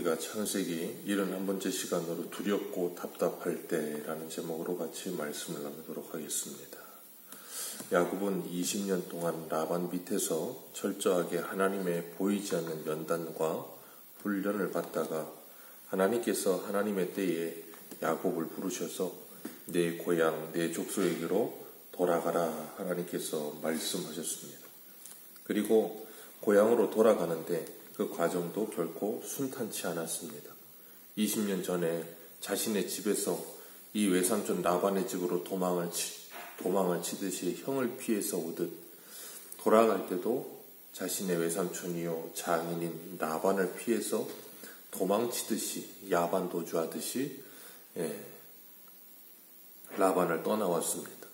우리가 창세기 71번째 시간으로 두렵고 답답할 때라는 제목으로 같이 말씀을 나누도록 하겠습니다. 야곱은 20년 동안 라반 밑에서 철저하게 하나님의 보이지 않는 연단과 훈련을 받다가 하나님께서 하나님의 때에 야곱을 부르셔서 내 고향, 내 족속에게로 돌아가라 하나님께서 말씀하셨습니다. 그리고 고향으로 돌아가는데 그 과정도 결코 순탄치 않았습니다. 20년 전에 자신의 집에서 이 외삼촌 라반의 집으로 도망을 치듯이 형을 피해서 오듯 돌아갈 때도 자신의 외삼촌이요 장인인 라반을 피해서 도망치듯이 야반도주하듯이 라반을 떠나왔습니다.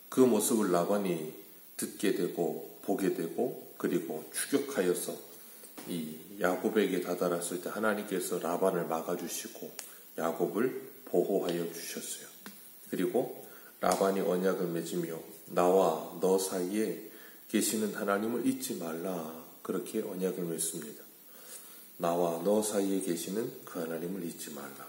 그 모습을 라반이 듣게 되고 보게 되고 그리고 추격하여서 이 야곱에게 다다랐을 때 하나님께서 라반을 막아주시고 야곱을 보호하여 주셨어요. 그리고 라반이 언약을 맺으며 나와 너 사이에 계시는 하나님을 잊지 말라 그렇게 언약을 맺습니다. 나와 너 사이에 계시는 그 하나님을 잊지 말라.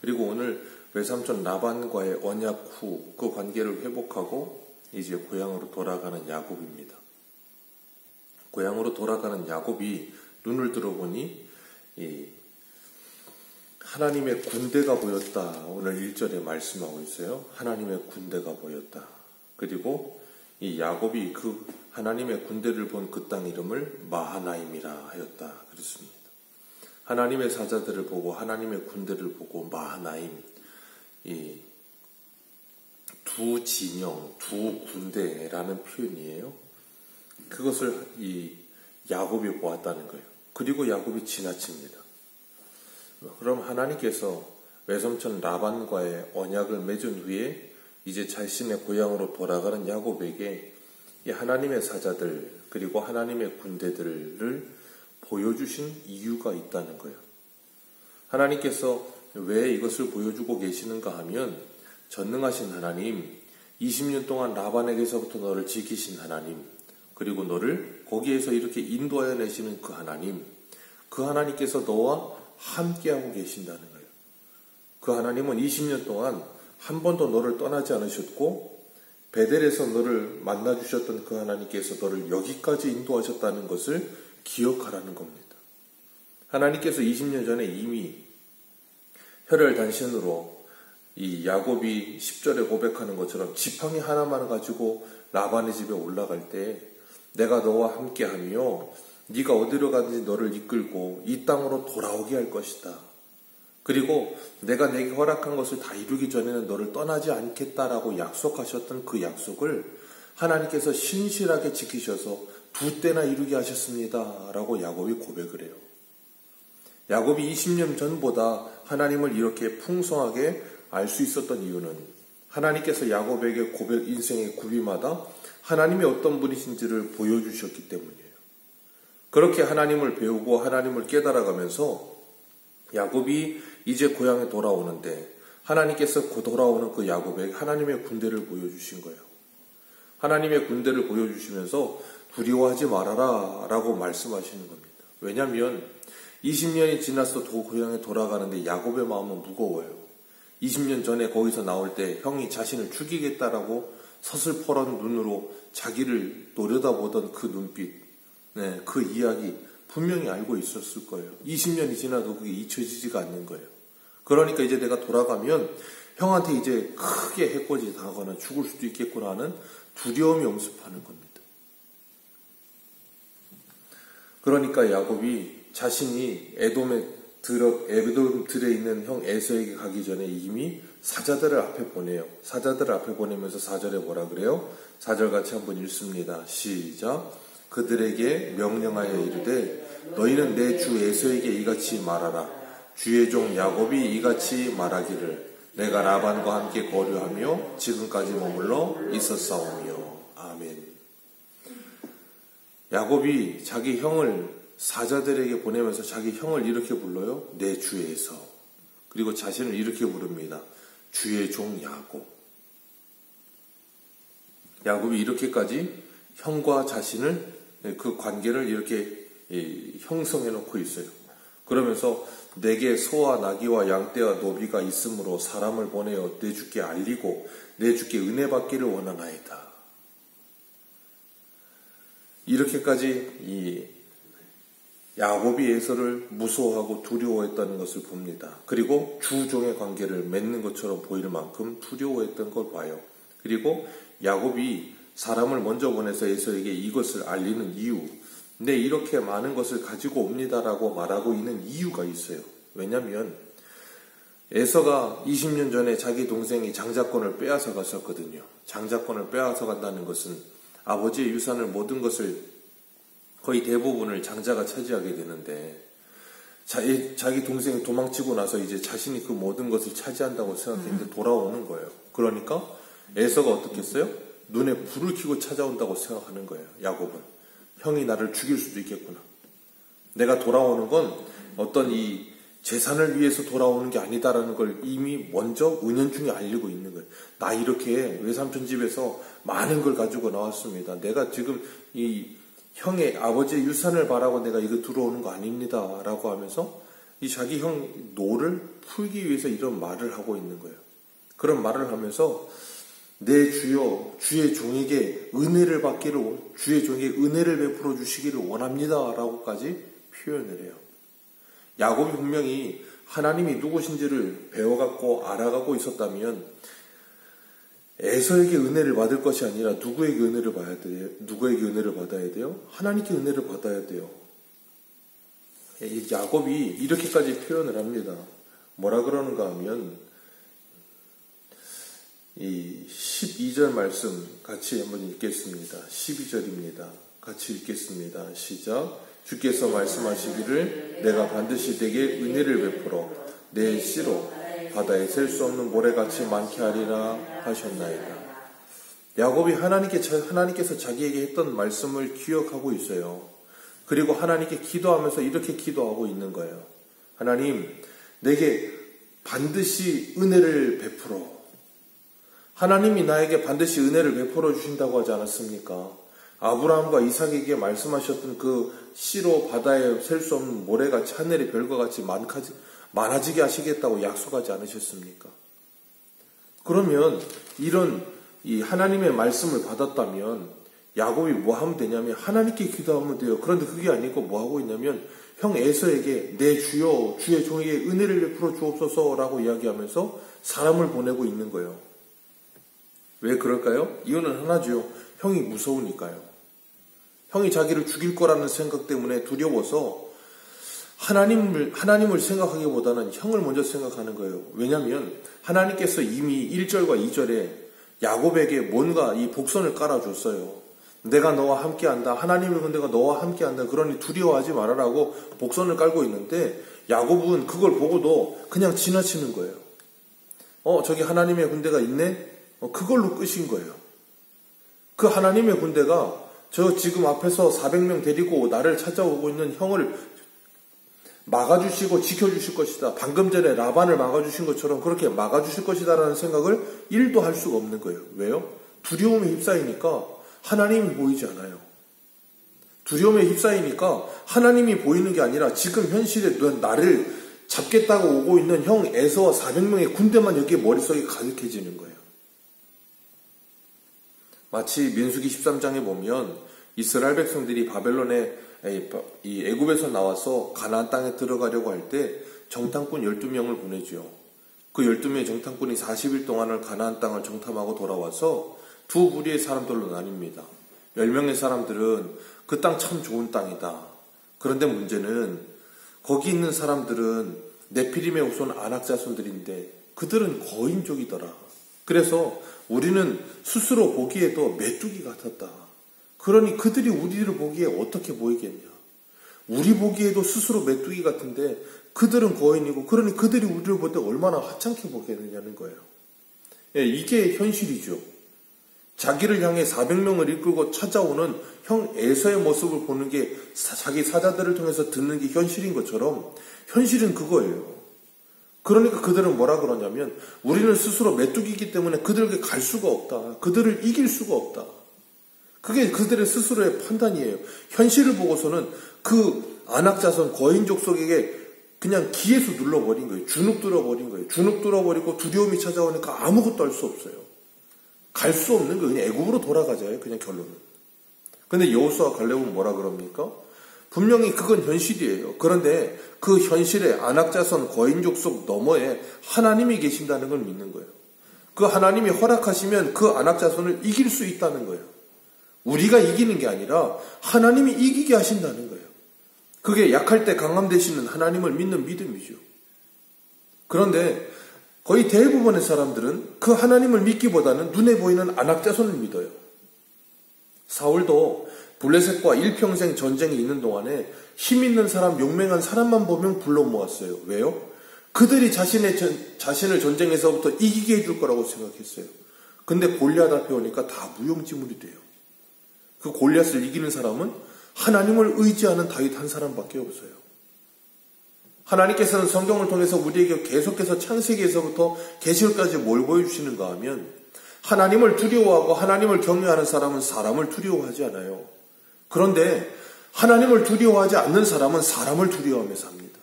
그리고 오늘 외삼촌 라반과의 언약 후 그 관계를 회복하고 이제 고향으로 돌아가는 야곱입니다. 고향으로 돌아가는 야곱이 눈을 들어보니 하나님의 군대가 보였다. 오늘 1절에 말씀하고 있어요. 하나님의 군대가 보였다. 그리고 이 야곱이 그 하나님의 군대를 본 그 땅 이름을 마하나임이라 하였다. 그렇습니다. 하나님의 사자들을 보고 하나님의 군대를 보고 마하나임, 이 두 진영, 두 군대라는 표현이에요. 그것을 이 야곱이 보았다는 거예요. 그리고 야곱이 지나칩니다. 그럼 하나님께서 외삼촌 라반과의 언약을 맺은 후에 이제 자신의 고향으로 돌아가는 야곱에게 이 하나님의 사자들 그리고 하나님의 군대들을 보여주신 이유가 있다는 거예요. 하나님께서 왜 이것을 보여주고 계시는가 하면 전능하신 하나님, 20년 동안 라반에게서부터 너를 지키신 하나님, 그리고 너를 거기에서 이렇게 인도하여 내시는 그 하나님, 그 하나님께서 너와 함께하고 계신다는 거예요. 그 하나님은 20년 동안 한 번도 너를 떠나지 않으셨고 베델에서 너를 만나주셨던 그 하나님께서 너를 여기까지 인도하셨다는 것을 기억하라는 겁니다. 하나님께서 20년 전에 이미 혈혈단신으로 이 야곱이 10절에 고백하는 것처럼 지팡이 하나만 가지고 라반의 집에 올라갈 때 내가 너와 함께하며 네가 어디로 가든지 너를 이끌고 이 땅으로 돌아오게 할 것이다. 그리고 내가 내게 허락한 것을 다 이루기 전에는 너를 떠나지 않겠다라고 약속하셨던 그 약속을 하나님께서 신실하게 지키셔서 2때나 이루게 하셨습니다. 라고 야곱이 고백을 해요. 야곱이 20년 전보다 하나님을 이렇게 풍성하게 알 수 있었던 이유는 하나님께서 야곱에게 인생의 구비마다 하나님이 어떤 분이신지를 보여주셨기 때문이에요. 그렇게 하나님을 배우고 하나님을 깨달아가면서 야곱이 이제 고향에 돌아오는데 하나님께서 돌아오는 그 야곱에게 하나님의 군대를 보여주신 거예요. 하나님의 군대를 보여주시면서 두려워하지 말아라 라고 말씀하시는 겁니다. 왜냐하면 20년이 지나서 고향에 돌아가는데 야곱의 마음은 무거워요. 20년 전에 거기서 나올 때 형이 자신을 죽이겠다라고 서슬퍼런 눈으로 자기를 노려다보던 그 눈빛, 그 이야기 분명히 알고 있었을 거예요. 20년이 지나도 그게 잊혀지지가 않는 거예요. 그러니까 이제 내가 돌아가면 형한테 이제 크게 해코지 당하거나 죽을 수도 있겠구나 하는 두려움이 엄습하는 겁니다. 그러니까 야곱이 자신이 에돔 들에 있는 형 에서에게 가기 전에 이미 사자들을 앞에 보내요. 사자들을 앞에 보내면서 4절에 뭐라 그래요? 4절 같이 한번 읽습니다. 시작. 그들에게 명령하여 이르되 너희는 내 주 에서에게 이같이 말하라. 주의 종 야곱이 이같이 말하기를 내가 라반과 함께 거류하며 지금까지 머물러 있었사오며. 아멘. 야곱이 자기 형을 사자들에게 보내면서 자기 형을 이렇게 불러요. 내 주에서. 그리고 자신을 이렇게 부릅니다. 주의 종 야곱. 야곱이 이렇게까지 형과 자신을 그 관계를 이렇게 형성해 놓고 있어요. 그러면서 내게 소와 나귀와 양떼와 노비가 있으므로 사람을 보내어 내 주께 알리고 내 주께 은혜 받기를 원하나이다. 이렇게까지 이 야곱이 에서를 무서워하고 두려워했다는 것을 봅니다. 그리고 주종의 관계를 맺는 것처럼 보일 만큼 두려워했던 걸 봐요. 그리고 야곱이 사람을 먼저 보내서 에서에게 이것을 알리는 이유, 내 이렇게 많은 것을 가지고 옵니다라고 말하고 있는 이유가 있어요. 왜냐하면 에서가 20년 전에 자기 동생이 장자권을 빼앗아 갔었거든요. 장자권을 빼앗아 간다는 것은 아버지의 유산을 모든 것을 거의 대부분을 장자가 차지하게 되는데 자기 동생이 도망치고 나서 이제 자신이 그 모든 것을 차지한다고 생각했는데 돌아오는 거예요. 그러니까 에서가 어떻게 했어요? 눈에 불을 켜고 찾아온다고 생각하는 거예요. 야곱은. 형이 나를 죽일 수도 있겠구나. 내가 돌아오는 건 어떤 이 재산을 위해서 돌아오는 게 아니다라는 걸 이미 먼저 은연중에 알리고 있는 거예요. 나 이렇게 외삼촌 집에서 많은 걸 가지고 나왔습니다. 내가 지금 이 형의 아버지의 유산을 바라고 내가 이거 들어오는 거 아닙니다. 라고 하면서 이 자기 형 노를 풀기 위해서 이런 말을 하고 있는 거예요. 그런 말을 하면서 내 주여 주의 종에게 은혜를 받기를 주의 종에게 은혜를 베풀어 주시기를 원합니다. 라고까지 표현을 해요. 야곱이 분명히 하나님이 누구신지를 배워갖고 알아가고 있었다면 에서에게 은혜를 받을 것이 아니라 누구에게 은혜를 받아야 돼요? 누구에게 은혜를 받아야 돼요? 하나님께 은혜를 받아야 돼요. 야곱이 이렇게까지 표현을 합니다. 뭐라 그러는가 하면 이 12절 말씀 같이 한번 읽겠습니다. 12절입니다. 같이 읽겠습니다. 시작. 주께서 말씀하시기를 내가 반드시 내게 은혜를 베풀어 내 씨로 바다에 셀 수 없는 모래같이 많게 하리라 하셨나이다. 야곱이 하나님께서 자기에게 했던 말씀을 기억하고 있어요. 그리고 하나님께 기도하면서 이렇게 기도하고 있는 거예요. 하나님, 내게 반드시 은혜를 베풀어. 하나님이 나에게 반드시 은혜를 베풀어 주신다고 하지 않았습니까? 아브라함과 이삭에게 말씀하셨던 그 씨로 바다에 셀 수 없는 모래같이 하늘의 별과 같이 많아지게 하시겠다고 약속하지 않으셨습니까? 그러면 이런 이 하나님의 말씀을 받았다면 야곱이 뭐 하면 되냐면 하나님께 기도하면 돼요. 그런데 그게 아니고 뭐 하고 있냐면 형 에서에게 내 주여 주의 종에게 은혜를 베풀어 주옵소서라고 이야기하면서 사람을 보내고 있는 거예요. 왜 그럴까요? 이유는 하나죠. 형이 무서우니까요. 형이 자기를 죽일 거라는 생각 때문에 두려워서 하나님을 생각하기보다는 형을 먼저 생각하는 거예요. 왜냐하면 하나님께서 이미 1절과 2절에 야곱에게 뭔가 이 복선을 깔아줬어요. 내가 너와 함께한다. 하나님의 군대가 너와 함께한다. 그러니 두려워하지 말아라고 복선을 깔고 있는데 야곱은 그걸 보고도 그냥 지나치는 거예요. 저기 하나님의 군대가 있네? 그걸로 끝인 거예요. 그 하나님의 군대가 저 지금 앞에서 400명 데리고 나를 찾아오고 있는 형을 막아주시고 지켜주실 것이다. 방금 전에 라반을 막아주신 것처럼 그렇게 막아주실 것이다라는 생각을 1도 할 수가 없는 거예요. 왜요? 두려움에 휩싸이니까 하나님이 보이지 않아요. 두려움에 휩싸이니까 하나님이 보이는 게 아니라 지금 현실에 나를 잡겠다고 오고 있는 형 에서와 400명의 군대만 여기에 머릿속에 가득해지는 거예요. 마치 민수기 13장에 보면 이스라엘 백성들이 바벨론에 이 애굽에서 나와서 가나안 땅에 들어가려고 할 때 정탐꾼 12명을 보내죠. 그 12명의 정탐꾼이 40일 동안을 가나안 땅을 정탐하고 돌아와서 두 부류의 사람들로 나뉩니다. 10명의 사람들은 그 땅 참 좋은 땅이다. 그런데 문제는 거기 있는 사람들은 네피림의 후손 아낙 자손들인데 그들은 거인족이더라. 그래서 우리는 스스로 보기에도 메뚜기 같았다. 그러니 그들이 우리를 보기에 어떻게 보이겠냐. 우리 보기에도 스스로 메뚜기 같은데 그들은 거인이고 그러니 그들이 우리를 볼 때 얼마나 하찮게 보겠느냐는 거예요. 이게 현실이죠. 자기를 향해 400명을 이끌고 찾아오는 형 에서의 모습을 보는 게 자기 사자들을 통해서 듣는 게 현실인 것처럼 현실은 그거예요. 그러니까 그들은 뭐라 그러냐면 우리는 스스로 메뚜기이기 때문에 그들에게 갈 수가 없다. 그들을 이길 수가 없다. 그게 그들의 스스로의 판단이에요. 현실을 보고서는 그 안악자손 거인족 속에게 그냥 기에서 눌러버린 거예요. 주눅 들어버린 거예요. 주눅 들어버리고 두려움이 찾아오니까 아무것도 할 수 없어요. 갈 수 없는 거예요. 그냥 애굽으로 돌아가자요. 그냥 결론은. 근데 여호수아 갈렙은 뭐라 그럽니까? 분명히 그건 현실이에요. 그런데 그 현실에 안악자손 거인족속 너머에 하나님이 계신다는 걸 믿는 거예요. 그 하나님이 허락하시면 그 안악자손을 이길 수 있다는 거예요. 우리가 이기는 게 아니라 하나님이 이기게 하신다는 거예요. 그게 약할 때 강함 되시는 하나님을 믿는 믿음이죠. 그런데 거의 대부분의 사람들은 그 하나님을 믿기보다는 눈에 보이는 안악자손을 믿어요. 사울도 블레셋과 일평생 전쟁이 있는 동안에 힘 있는 사람, 용맹한 사람만 보면 불러 모았어요. 왜요? 그들이 자신을 전쟁에서부터 이기게 해줄 거라고 생각했어요. 근데 골리앗 앞에 오니까 다 무용지물이 돼요. 그 골리앗을 이기는 사람은 하나님을 의지하는 다윗 한 사람밖에 없어요. 하나님께서는 성경을 통해서 우리에게 계속해서 창세기에서부터 계시록까지 뭘 보여주시는가 하면 하나님을 두려워하고 하나님을 경외하는 사람은 사람을 두려워하지 않아요. 그런데 하나님을 두려워하지 않는 사람은 사람을 두려워하며 삽니다.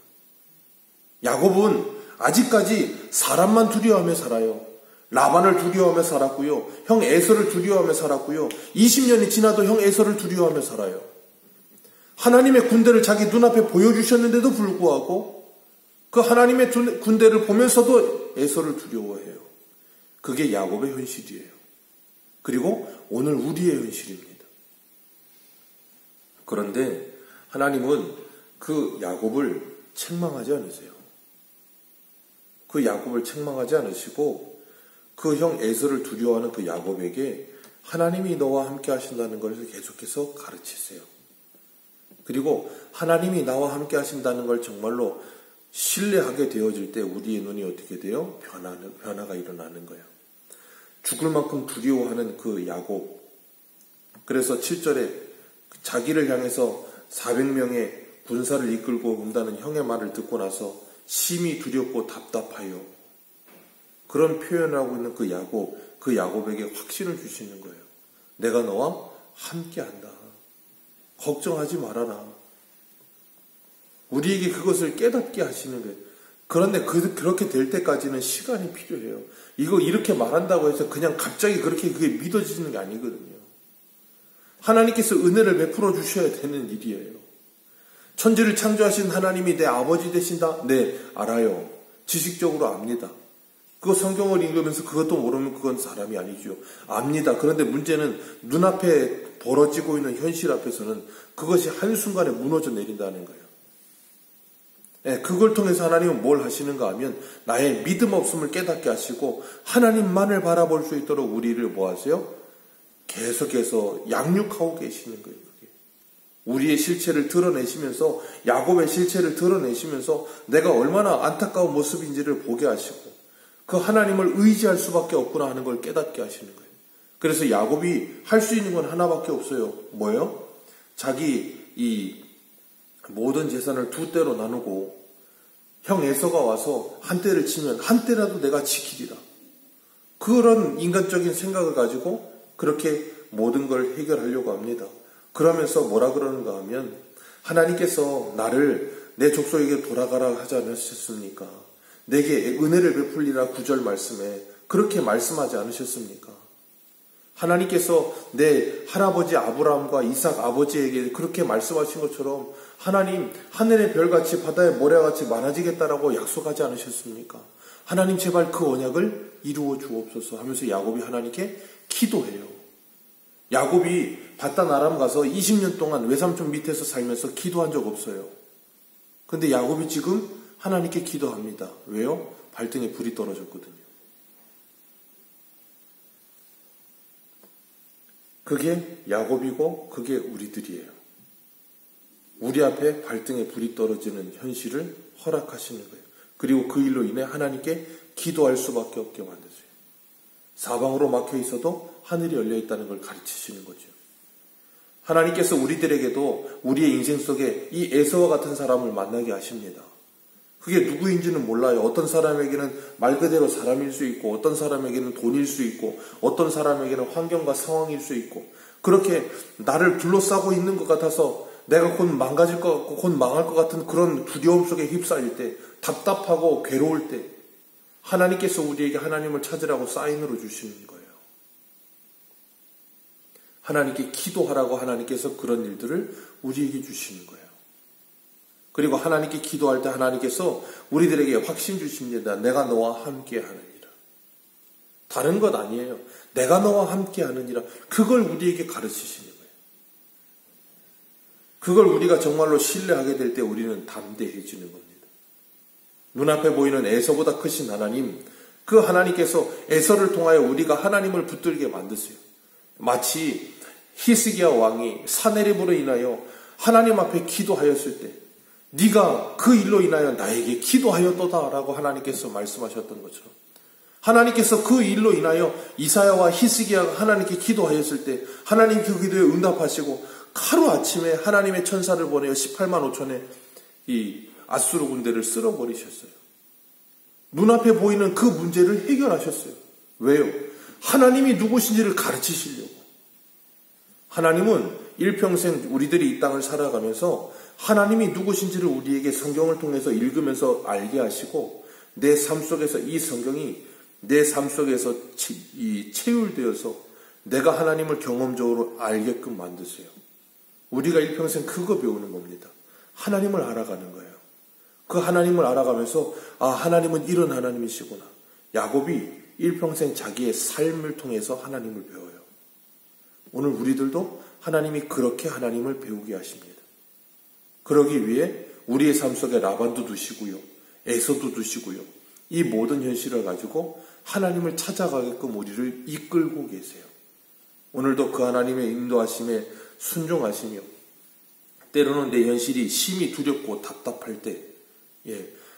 야곱은 아직까지 사람만 두려워하며 살아요. 라반을 두려워하며 살았고요. 형 에서를 두려워하며 살았고요. 20년이 지나도 형 에서를 두려워하며 살아요. 하나님의 군대를 자기 눈앞에 보여주셨는데도 불구하고 그 하나님의 군대를 보면서도 에서를 두려워해요. 그게 야곱의 현실이에요. 그리고 오늘 우리의 현실입니다. 그런데 하나님은 그 야곱을 책망하지 않으세요. 그 야곱을 책망하지 않으시고 그 형 에서를 두려워하는 그 야곱에게 하나님이 너와 함께 하신다는 것을 계속해서 가르치세요. 그리고 하나님이 나와 함께 하신다는 걸 정말로 신뢰하게 되어질 때 우리의 눈이 어떻게 돼요? 변화가 일어나는 거예요. 죽을 만큼 두려워하는 그 야곱. 그래서 7절에 자기를 향해서 400명의 군사를 이끌고 온다는 형의 말을 듣고 나서 심히 두렵고 답답하여. 그런 표현을 하고 있는 그 야곱에게 확신을 주시는 거예요. 내가 너와 함께 한다. 걱정하지 말아라. 우리에게 그것을 깨닫게 하시는 거예요. 그런데 그렇게 될 때까지는 시간이 필요해요. 이거 이렇게 말한다고 해서 그냥 갑자기 그렇게 그게 믿어지는 게 아니거든요. 하나님께서 은혜를 베풀어 주셔야 되는 일이에요. 천지를 창조하신 하나님이 내 아버지 되신다? 네, 알아요. 지식적으로 압니다. 그거 성경을 읽으면서 그것도 모르면 그건 사람이 아니죠. 압니다. 그런데 문제는 눈앞에 벌어지고 있는 현실 앞에서는 그것이 한순간에 무너져 내린다는 거예요. 네, 그걸 통해서 하나님은 뭘 하시는가 하면 나의 믿음 없음을 깨닫게 하시고 하나님만을 바라볼 수 있도록 우리를 뭐 하세요? 계속해서 양육하고 계시는 거예요. 그게. 우리의 실체를 드러내시면서 야곱의 실체를 드러내시면서 내가 얼마나 안타까운 모습인지를 보게 하시고 그 하나님을 의지할 수밖에 없구나 하는 걸 깨닫게 하시는 거예요. 그래서 야곱이 할 수 있는 건 하나밖에 없어요. 뭐예요? 자기 이 모든 재산을 두 떼로 나누고 형 에서가 와서 한 떼를 치면 한 떼라도 내가 지키리라. 그런 인간적인 생각을 가지고 그렇게 모든 걸 해결하려고 합니다. 그러면서 뭐라 그러는가 하면 하나님께서 나를 내 족속에게 돌아가라 하지 않으셨습니까? 내게 은혜를 베풀리라 9절 말씀에 그렇게 말씀하지 않으셨습니까? 하나님께서 내 할아버지 아브라함과 이삭 아버지에게 그렇게 말씀하신 것처럼 하나님 하늘의 별같이 바다의 모래같이 많아지겠다라고 약속하지 않으셨습니까? 하나님 제발 그 언약을 이루어 주옵소서 하면서 야곱이 하나님께 기도해요. 야곱이 바단 아람 가서 20년 동안 외삼촌 밑에서 살면서 기도한 적 없어요. 근데 야곱이 지금 하나님께 기도합니다. 왜요? 발등에 불이 떨어졌거든요. 그게 야곱이고 그게 우리들이에요. 우리 앞에 발등에 불이 떨어지는 현실을 허락하시는 거예요. 그리고 그 일로 인해 하나님께 기도할 수밖에 없게 만드세요. 사방으로 막혀 있어도 하늘이 열려 있다는 걸 가르치시는 거죠. 하나님께서 우리들에게도 우리의 인생 속에 이 에서와 같은 사람을 만나게 하십니다. 그게 누구인지는 몰라요. 어떤 사람에게는 말 그대로 사람일 수 있고 어떤 사람에게는 돈일 수 있고 어떤 사람에게는 환경과 상황일 수 있고 그렇게 나를 둘러싸고 있는 것 같아서 내가 곧 망가질 것 같고 곧 망할 것 같은 그런 두려움 속에 휩싸일 때, 답답하고 괴로울 때 하나님께서 우리에게 하나님을 찾으라고 사인으로 주시는 거예요. 하나님께 기도하라고 하나님께서 그런 일들을 우리에게 주시는 거예요. 그리고 하나님께 기도할 때 하나님께서 우리들에게 확신 주십니다. 내가 너와 함께 하느니라. 다른 것 아니에요. 내가 너와 함께 하느니라. 그걸 우리에게 가르치시는 거예요. 그걸 우리가 정말로 신뢰하게 될 때 우리는 담대해지는 겁니다. 눈앞에 보이는 에서보다 크신 하나님, 그 하나님께서 에서를 통하여 우리가 하나님을 붙들게 만드세요. 마치 히스기야 왕이 사네립으로 인하여 하나님 앞에 기도하였을 때 네가 그 일로 인하여 나에게 기도하였도다 라고 하나님께서 말씀하셨던 것처럼, 하나님께서 그 일로 인하여 이사야와 히스기야가 하나님께 기도하였을 때 하나님 그 기도에 응답하시고 하루아침에 하나님의 천사를 보내어 18만 5천의 이 아수르 군대를 쓸어버리셨어요. 눈앞에 보이는 그 문제를 해결하셨어요. 왜요? 하나님이 누구신지를 가르치시려고. 하나님은 일평생 우리들이 이 땅을 살아가면서 하나님이 누구신지를 우리에게 성경을 통해서 읽으면서 알게 하시고, 내 삶 속에서 이 성경이 내 삶 속에서 체율되어서 내가 하나님을 경험적으로 알게끔 만드세요. 우리가 일평생 그거 배우는 겁니다. 하나님을 알아가는 거예요. 그 하나님을 알아가면서 하나님은 이런 하나님이시구나. 야곱이 일평생 자기의 삶을 통해서 하나님을 배워요. 오늘 우리들도 하나님이 그렇게 하나님을 배우게 하십니다. 그러기 위해 우리의 삶 속에 라반도 두시고요, 에서도 두시고요, 이 모든 현실을 가지고 하나님을 찾아가게끔 우리를 이끌고 계세요. 오늘도 그 하나님의 인도하심에 순종하시며, 때로는 내 현실이 심히 두렵고 답답할 때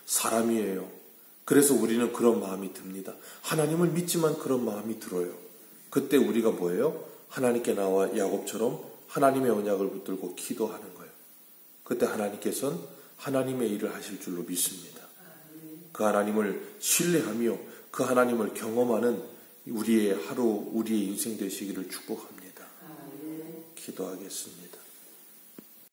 사람이에요. 그래서 우리는 그런 마음이 듭니다. 하나님을 믿지만 그런 마음이 들어요. 그때 우리가 뭐예요? 하나님께 나와 야곱처럼 하나님의 언약을 붙들고 기도하는 거예요. 그때 하나님께서는 하나님의 일을 하실 줄로 믿습니다. 그 하나님을 신뢰하며 그 하나님을 경험하는 우리의 하루, 우리의 인생 되시기를 축복합니다. 기도하겠습니다.